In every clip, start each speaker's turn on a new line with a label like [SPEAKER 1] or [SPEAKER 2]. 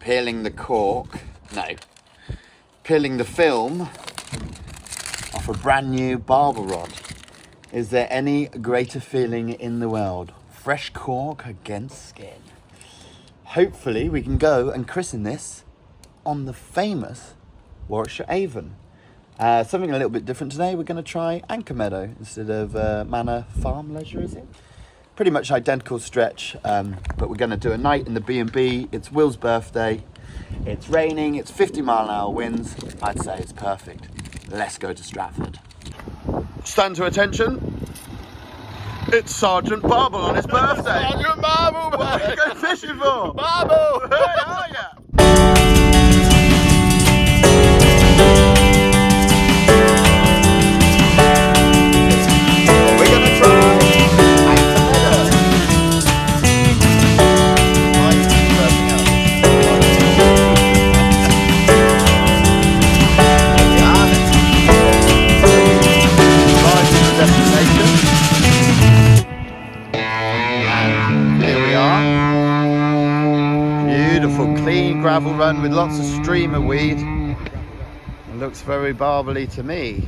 [SPEAKER 1] peeling the cork, peeling the film off a brand new barbel rod. Is there any greater feeling in the world? Fresh cork against skin. Hopefully we can go and christen this on the famous Warwickshire Avon. Something a little bit different today. We're going to try Anchor Meadow instead of Manor Farm Leisure, is it? Pretty much identical stretch, but we're going to do a night in the B&B. It's Will's birthday. It's raining. It's 50-mile-an-hour winds. I'd say it's perfect. Let's go to Stratford. Stand to attention. It's Sergeant Barbel on his birthday.
[SPEAKER 2] Sergeant Barbel,
[SPEAKER 1] What are you going fishing for?
[SPEAKER 2] Barbel!
[SPEAKER 1] Where are you? Clean gravel run with lots of streamer weed. It looks very barbely to me.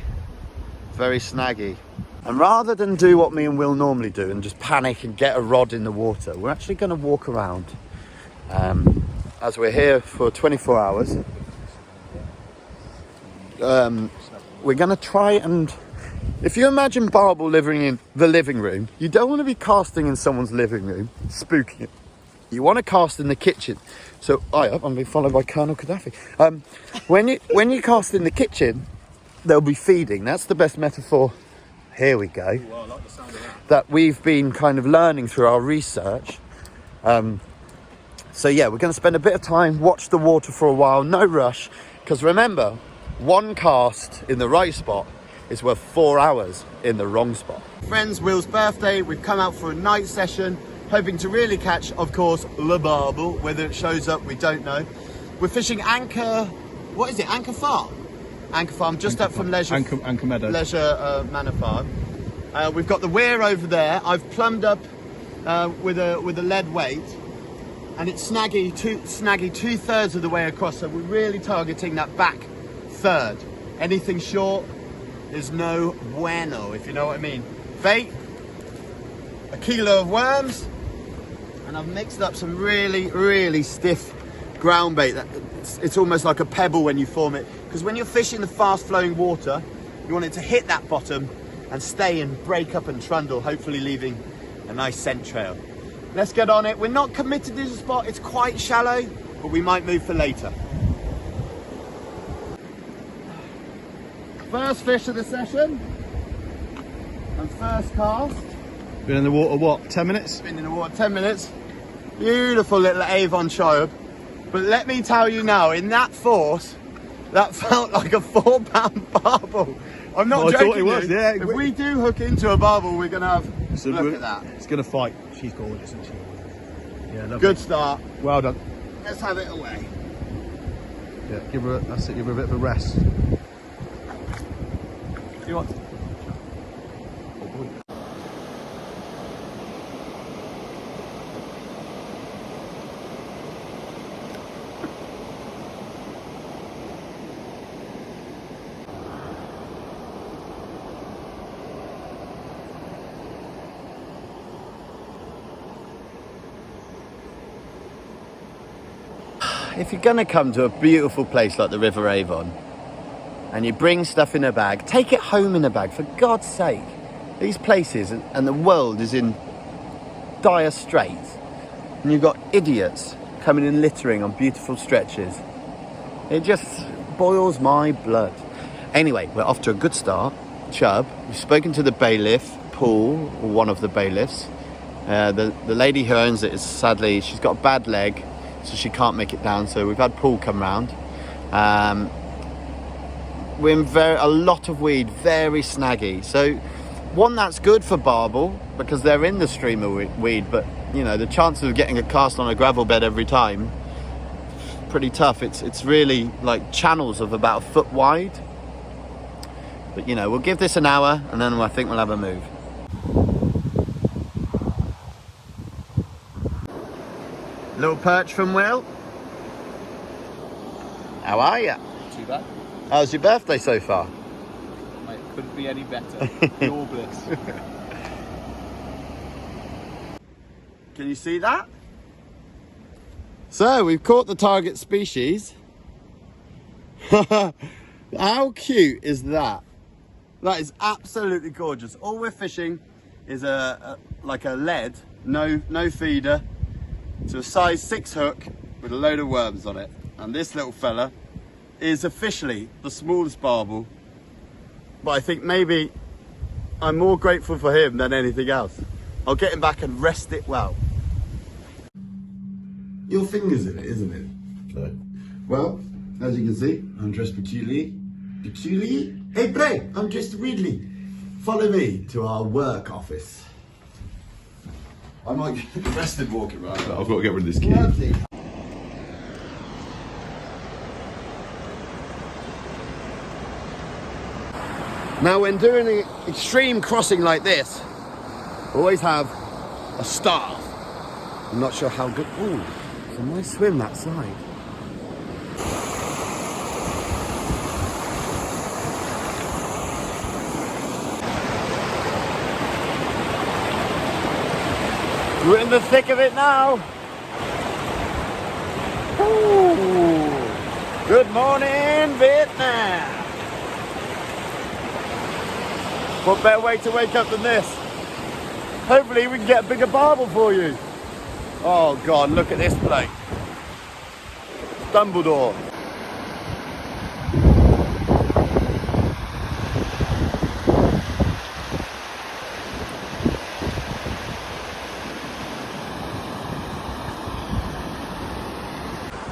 [SPEAKER 1] Very snaggy. And rather than do what me and Will normally do and just panic and get a rod in the water, we're actually going to walk around. As we're here for 24 hours, we're going to try and... If you imagine barbel living in the living room, you don't want to be casting in someone's living room, spooking it. You want to cast in the kitchen. So, I'm being followed by Colonel Gaddafi. When you cast in the kitchen, they'll be feeding. That's the best metaphor. Here we go.
[SPEAKER 2] Ooh, I like the sound of
[SPEAKER 1] that we've been kind of learning through our research. So yeah, we're going to spend a bit of time, watch the water for a while, no rush. Because remember, one cast in the right spot is worth 4 hours in the wrong spot. Friends, Will's birthday. We've come out for a night session. Hoping to really catch, of course, the barbel. Whether it shows up, we don't know. We're fishing Anchor... What is it? Anchor Farm? Anchor Farm, just up from Leisure...
[SPEAKER 2] Anchor Meadow.
[SPEAKER 1] Leisure Manor Farm. We've got the weir over there. I've plumbed up with a lead weight. And it's snaggy 2/3 of the way across. So we're really targeting that back third. Anything short is no bueno, if you know what I mean. Bait. A kilo of worms. And I've mixed up some really, really stiff ground bait. It's almost like a pebble when you form it. Because when you're fishing the fast flowing water, you want it to hit that bottom and stay and break up and trundle, hopefully leaving a nice scent trail. Let's get on it. We're not committed to the spot. It's quite shallow, but we might move for later. First fish of the session. And first cast.
[SPEAKER 2] Been in the water, what, 10 minutes?
[SPEAKER 1] Been in the water 10 minutes. Beautiful little Avon chobe. But let me tell you now, in that force, that felt like a 4-pound barbel. I'm not joking. I thought it was, yeah. If we do hook into a barbel, we're going to have look at that.
[SPEAKER 2] It's going to fight. She's gorgeous, isn't she? Yeah, lovely.
[SPEAKER 1] Good start.
[SPEAKER 2] Well done.
[SPEAKER 1] Let's have it away.
[SPEAKER 2] Yeah, give her a bit of a rest. You want?
[SPEAKER 1] If you're going to come to a beautiful place like the River Avon and you bring stuff in a bag, take it home in a bag, for God's sake. These places and the world is in dire straits, and you've got idiots coming and littering on beautiful stretches. It just boils my blood. Anyway, we're off to a good start. Chub, we've spoken to the bailiff, Paul, or one of the bailiffs. The lady who owns it is sadly, she's got a bad leg, so she can't make it down, so we've had Paul come round. We're in a lot of weed, very snaggy. So one, that's good for barbel because they're in the streamer weed, but you know, the chances of getting a cast on a gravel bed every time, pretty tough. It's really like channels of about a foot wide. But you know, we'll give this an hour and then I think we'll have a move. Little perch from Will. How are you?
[SPEAKER 3] Too bad.
[SPEAKER 1] How's your birthday so far?
[SPEAKER 3] Mate, couldn't be any better. Pure bliss.
[SPEAKER 1] Can you see that? So we've caught the target species. How cute is that? That is absolutely gorgeous. All we're fishing is like a lead, no feeder, to a size 6 hook with a load of worms on it. And this little fella is officially the smallest barbel, but I think maybe I'm more grateful for him than anything else. I'll get him back and rest it well. Your finger's in it, isn't it? No. Well, as you can see, I'm dressed peculiarly. Peculiarly? Hey, Bray, I'm dressed weirdly. Follow me to our work office. I might get arrested walking around.
[SPEAKER 2] I've got to get rid of this key.
[SPEAKER 1] Bloody. Now, when doing an extreme crossing like this, always have a staff. I'm not sure how good. Ooh, it's a nice swim that side. We're in the thick of it now. Ooh. Good morning, Vietnam. What better way to wake up than this? Hopefully we can get a bigger barbel for you. Oh God, look at this bloke. Dumbledore.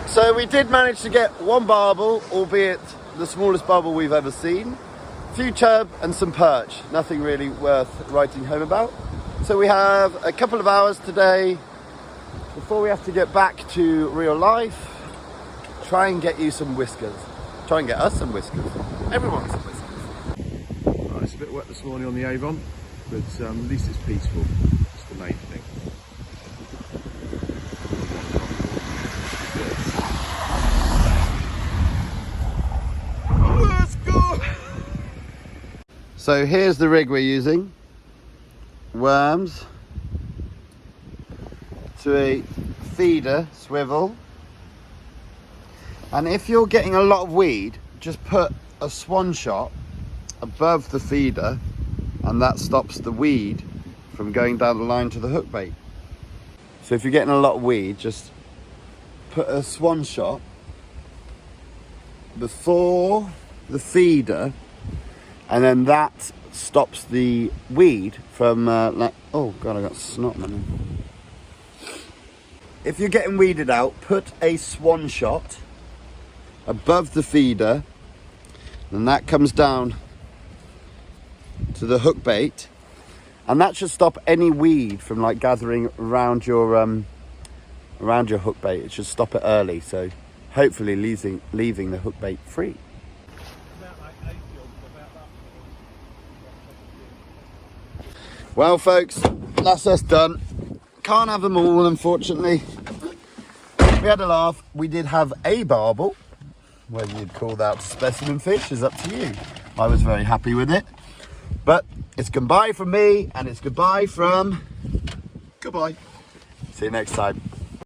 [SPEAKER 1] So we did manage to get one barbel, albeit the smallest barbel we've ever seen. A few chub and some perch, nothing really worth writing home about. So we have a couple of hours today before we have to get back to real life. Try and get you some whiskers. Try and get us some whiskers. Everyone some whiskers.
[SPEAKER 2] Right, it's a bit wet this morning on the Avon, but at least it's peaceful. That's the main thing.
[SPEAKER 1] Let's go! So here's the rig we're using. Worms to a feeder swivel. And if you're getting a lot of weed, just put a swan shot above the feeder, and that stops the weed from going down the line to the hook bait. So if you're getting a lot of weed, just put a swan shot before the feeder, and then that stops the weed from like, oh God, I got snot man. If you're getting weeded out, put a swan shot above the feeder, and that comes down to the hook bait, and that should stop any weed from like gathering around your hook bait. It should stop it early, so hopefully leaving the hook bait free. Well folks, that's us done. Can't have them all, unfortunately. We had a laugh. We did have a barbel. Whether you'd call that specimen fish is up to you. I was very happy with it. But it's goodbye from me, and it's goodbye from... Goodbye. See you next time.